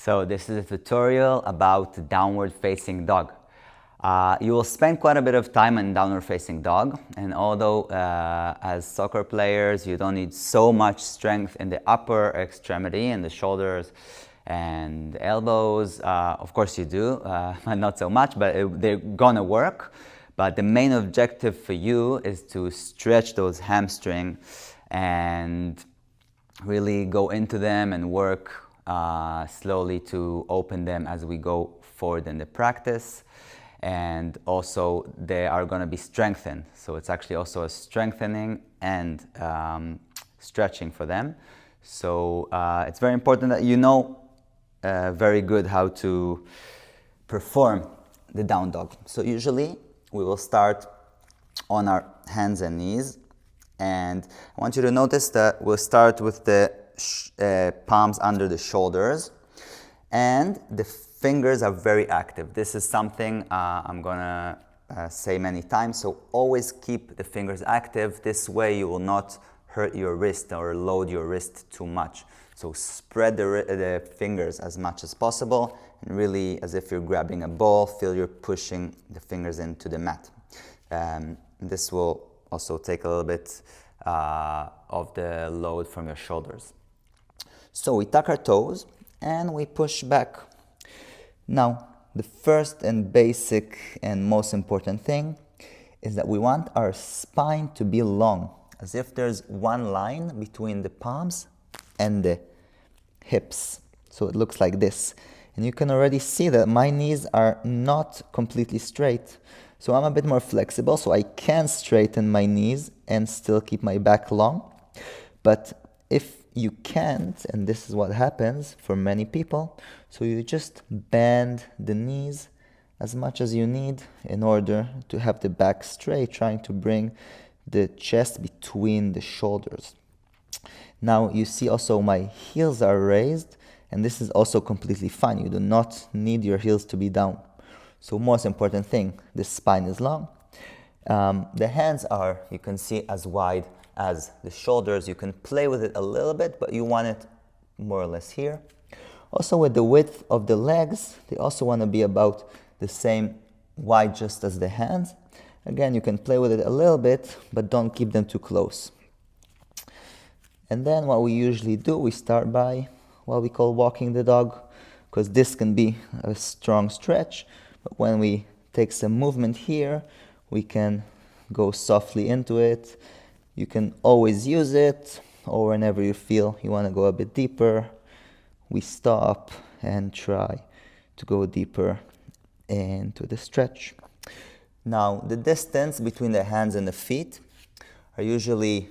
So this is a tutorial about downward facing dog. You will spend quite a bit of time in downward facing dog, and although as soccer players you don't need so much strength in the upper extremity and the shoulders and the elbows, of course you do, not so much, but they're gonna work. But the main objective for you is to stretch those hamstrings and really go into them and work slowly to open them as we go forward in the practice. And also they are going to be strengthened, so it's actually also a strengthening and stretching for them. So it's very important that you know very good how to perform the down dog. So usually we will start on our hands and knees, and I want you to notice that we'll start with the palms under the shoulders, and the fingers are very active. This is something I'm gonna say many times, so always keep the fingers active. This way you will not hurt your wrist or load your wrist too much. So spread the fingers as much as possible, and really as if you're grabbing a ball, feel you're pushing the fingers into the mat. This will also take a little bit of the load from your shoulders. So we tuck our toes and we push back. Now, the first and basic and most important thing is that we want our spine to be long, as if there's one line between the palms and the hips. So it looks like this. And you can already see that my knees are not completely straight. So I'm a bit more flexible, so I can straighten my knees and still keep my back long. But if you can't, and this is what happens for many people, so you just bend the knees as much as you need in order to have the back straight, trying to bring the chest between the shoulders. Now you see also my heels are raised, and this is also completely fine. You do not need your heels to be down. So most important thing, the spine is long. The hands are, you can see, as wide as the shoulders. You can play with it a little bit, but you want it more or less here. Also with the width of the legs, they also want to be about the same wide just as the hands. Again, you can play with it a little bit, but don't keep them too close. And then what we usually do, we start by what we call walking the dog, because this can be a strong stretch. But when we take some movement here, we can go softly into it. You can always use it, or whenever you feel you want to go a bit deeper, we stop and try to go deeper into the stretch. Now, the distance between the hands and the feet are usually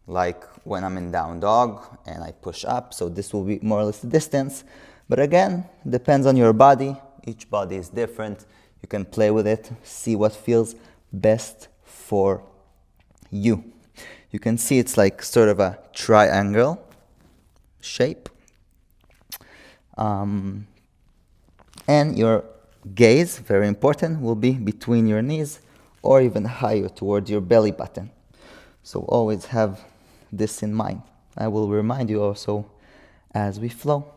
like when I'm in down dog and I push up, so this will be more or less the distance. But again, depends on your body. Each body is different. You can play with it, see what feels best for you. You can see it's like sort of a triangle shape. And your gaze, very important, will be between your knees or even higher towards your belly button. So always have this in mind. I will remind you also as we flow.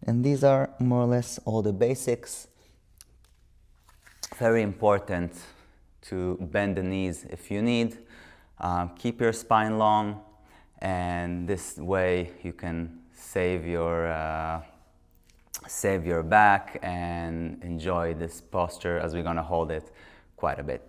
And these are more or less all the basics. Very important to bend the knees if you need. Keep your spine long, and this way you can save your back and enjoy this posture, as we're going to hold it quite a bit.